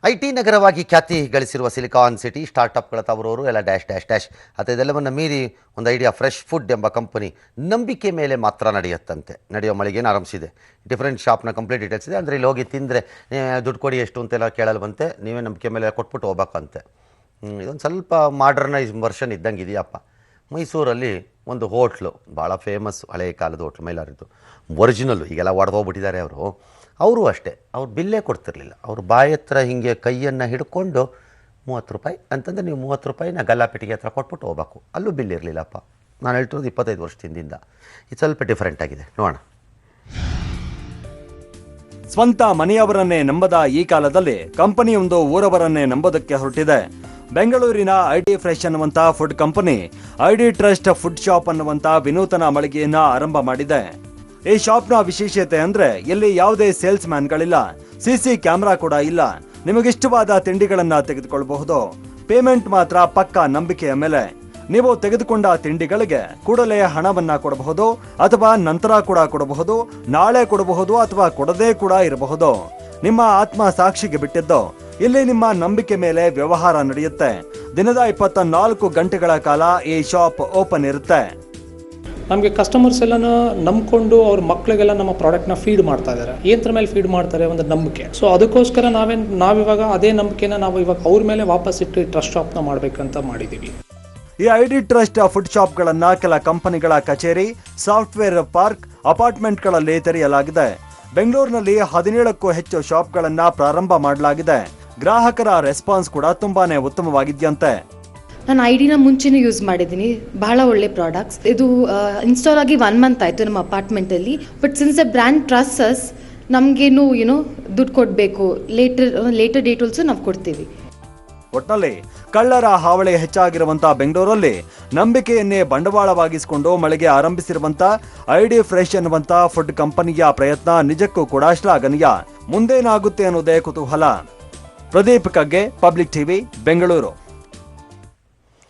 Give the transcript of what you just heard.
IT ನಗರವಾಗಿ ಖ್ಯಾತಿ ಗಳಿಸಿರುವ silicon city ಸ್ಟಾರ್ಟ್ಅಪ್ಗಳ ತವರೂರು ಎಲ್ಲ ಡ್ಯಾಶ್ ಡ್ಯಾಶ್ ಡ್ಯಾಶ್ ಅದೆಲ್ಲವನ್ನು ಮೀರಿ ಒಂದು ಐಡಿಯಾ ಫ್ರೆಶ್ ಫುಡ್ ಎಂಬ ಕಂಪನಿ ನಂಬಿಕೆ ಮೇಲೆ ಮಾತ್ರ ನಡೆಯುತ್ತಂತೆ. ನಡೆಯೋ ಮಳಿಗೆನ ಆರಂಭಿಸಿದೆ. ಡಿಫರೆಂಟ್ ಶಾಪ್ನ ಕಂಪ್ಲೀಟ್ ಡೀಟೇಲ್ಸ್ ಇದೆ. ಅಂದರೆ ಇಲ್ಲಿ ಹೋಗಿ ತಿಂದರೆ ದುಡ್ಡು ಕೊಡಿ ಎಷ್ಟು ಅಂತೆಲ್ಲ ಕೇಳಲು ಬಂತೆ, ನೀವೇ ನಂಬಿಕೆ ಮೇಲೆ ಕೊಟ್ಬಿಟ್ಟು ಹೋಗ್ಬೇಕಂತೆ. ಇದೊಂದು ಸ್ವಲ್ಪ ಮಾಡರ್ನೈಸ್ ವರ್ಷನ್ ಇದ್ದಂಗೆ ಇದೆಯಪ್ಪ. ಮೈಸೂರಲ್ಲಿ ಒಂದು ಹೋಟ್ಲು ಭಾಳ ಫೇಮಸ್, ಹಳೆಯ ಕಾಲದ ಹೋಟ್ಲು, ಮೈಲಾರಿದ್ದು ಒರಿಜಿನಲ್ಲು. ಈಗೆಲ್ಲ ಒಡೆದೋಗ್ಬಿಟ್ಟಿದ್ದಾರೆ ಅವರು ಅಷ್ಟೇ. ಅವ್ರು ಬಿಲ್ಲೇ ಕೊಡ್ತಿರ್ಲಿಲ್ಲ. ಅವ್ರು ಬಾಯಿ ಹತ್ರ ಹೀಗೆ ಕೈಯನ್ನು ಹಿಡ್ಕೊಂಡು 30 ರೂಪಾಯಿ ಅಂತಂದರೆ ನೀವು 30 ರೂಪಾಯಿನ ಗಲ್ಲಾಪೆಟ್ಟಿಗೆ ಹತ್ರ ಕೊಟ್ಬಿಟ್ಟು ಹೋಗ್ಬೇಕು. ಅಲ್ಲೂ ಬಿಲ್ ಇರಲಿಲ್ಲಪ್ಪ. ನಾನು ಹೇಳ್ತಿರೋದು 25 ವರ್ಷದಿಂದ. ಇದು ಸ್ವಲ್ಪ ಡಿಫ್ರೆಂಟ್ ಆಗಿದೆ, ನೋಡೋಣ. ಸ್ವಂತ ಮನೆಯವರನ್ನೇ ನಂಬದ ಈ ಕಾಲದಲ್ಲಿ ಕಂಪನಿಯೊಂದು ಊರವರನ್ನೇ ನಂಬೋದಕ್ಕೆ ಹೊರಟಿದೆ. ಬೆಂಗಳೂರಿನ ಐಡಿ ಫ್ರೆಶ್ ಅನ್ನುವಂಥ food company ID trust food shop ಅನ್ನುವಂಥ ವಿನೂತನ ಮಳಿಗೆಯನ್ನ ಆರಂಭ ಮಾಡಿದೆ. ಈ ಶಾಪ್ನ ವಿಶೇಷತೆ ಅಂದ್ರೆ ಇಲ್ಲಿ ಯಾವುದೇ ಸೇಲ್ಸ್ ಮ್ಯಾನ್ಗಳಿಲ್ಲ, ಸಿಸಿ ಕ್ಯಾಮೆರಾ ಕೂಡ ಇಲ್ಲ. ನಿಮಗಿಷ್ಟವಾದ ತಿಂಡಿಗಳನ್ನ ತೆಗೆದುಕೊಳ್ಳಬಹುದು. ಪೇಮೆಂಟ್ ಮಾತ್ರ ಪಕ್ಕಾ ನಂಬಿಕೆಯ ಮೇಲೆ. ನೀವು ತೆಗೆದುಕೊಂಡ ತಿಂಡಿಗಳಿಗೆ ಕೂಡಲೇ ಹಣವನ್ನ ಕೊಡಬಹುದು, ಅಥವಾ ನಂತರ ಕೂಡ ಕೊಡಬಹುದು, ನಾಳೆ ಕೊಡಬಹುದು, ಅಥವಾ ಕೊಡದೇ ಕೂಡ ಇರಬಹುದು. ನಿಮ್ಮ ಆತ್ಮ ಸಾಕ್ಷಿಗೆ ಬಿಟ್ಟಿದ್ದು. ಇಲ್ಲಿ ನಿಮ್ಮ ನಂಬಿಕೆ ಮೇಲೆ ವ್ಯವಹಾರ ನಡೆಯುತ್ತೆ. ದಿನದ 24 ಗಂಟೆಗಳ ಕಾಲ ಈ ಶಾಪ್ ಓಪನ್ ಇರುತ್ತೆ. ನಮಗೆ ಕಸ್ಟಮರ್ಸ್ ಎಲ್ಲ ನಂಬ್ಕೊಂಡು ಅವ್ರ ಮಕ್ಕಳಿಗೆಲ್ಲ ನಮ್ಮ ಪ್ರಾಡಕ್ಟ್ನ ಫೀಡ್ ಮಾಡ್ತಾ ಇದ್ದಾರೆ. ಏನರ ಮೇಲೆ ಫೀಡ್ ಮಾಡ್ತಾರೆ, ಒಂದು ನಂಬಿಕೆ. ಸೊ ಅದಕ್ಕೋಸ್ಕರ ನಾವಿವಾಗ ಅದೇ ನಂಬಿಕೆನ ನಾವು ಇವಾಗ ಅವ್ರ ಮೇಲೆ ವಾಪಸ್ ಇಟ್ಟು ಟ್ರಸ್ಟ್ ಶಾಪ್ನ ಮಾಡಬೇಕಂತ ಮಾಡಿದ್ದೀವಿ. ಈ ಐಡಿ ಟ್ರಸ್ಟ್ ಫುಡ್ ಶಾಪ್ಗಳನ್ನ ಕೆಲ ಕಂಪನಿಗಳ ಕಚೇರಿ, ಸಾಫ್ಟ್ವೇರ್ ಪಾರ್ಕ್, ಅಪಾರ್ಟ್ಮೆಂಟ್ಗಳಲ್ಲಿ ತೆರೆಯಲಾಗಿದೆ. ಬೆಂಗಳೂರಿನಲ್ಲಿ 17ಕ್ಕೂ ಹೆಚ್ಚು ಶಾಪ್ಗಳನ್ನ ಪ್ರಾರಂಭ ಮಾಡಲಾಗಿದೆ. ಗ್ರಾಹಕರ ರೆಸ್ಪಾನ್ಸ್ ಕೂಡ ತುಂಬಾನೇ ಉತ್ತಮವಾಗಿದೆಯಂತೆ. ನಾನು ಐಡಿನ ಮುಂಚೆನೂ ಯೂಸ್ ಮಾಡಿದ್ದೀನಿ, ಬಹಳ ಒಳ್ಳೆ ಪ್ರಾಡಕ್ಟ್ಸ್. ಇದು ಇನ್ಸ್ಟಾಲ್ ಆಗಿ 1 ಮಂತ್ ಆಯಿತು ನಮ್ಮ ಅಪಾರ್ಟ್ಮೆಂಟಲ್ಲಿ. But since the brand trusts, ನಮಗೇನು ದುಡ್ಡು ಕೊಡಬೇಕು, ಲೇಟರ್ ಡೇಟ್ ಆಲ್ಸೋ ನಾವು ಕೊಡ್ತೀವಿ. ಒಟ್ನಲ್ಲಿ ಕಳ್ಳರ ಹಾವಳಿ ಹೆಚ್ಚಾಗಿರುವಂತ ಬೆಂಗಳೂರಲ್ಲಿ ನಂಬಿಕೆಯನ್ನೇ ಬಂಡವಾಳವಾಗಿಸಿಕೊಂಡು ಮಳಿಗೆ ಆರಂಭಿಸಿರುವಂತ ಐಡಿ ಫ್ರೆಶ್ ಅನ್ನುವಂತ ಫುಡ್ ಕಂಪನಿಯ ಪ್ರಯತ್ನ ನಿಜಕ್ಕೂ ಕೂಡ ಶ್ಲಾಘನೀಯ. ಮುಂದೇನಾಗುತ್ತೆ ಅನ್ನೋದೇ ಕುತೂಹಲ. Pradeep Kagge, public TV, Bengaluru.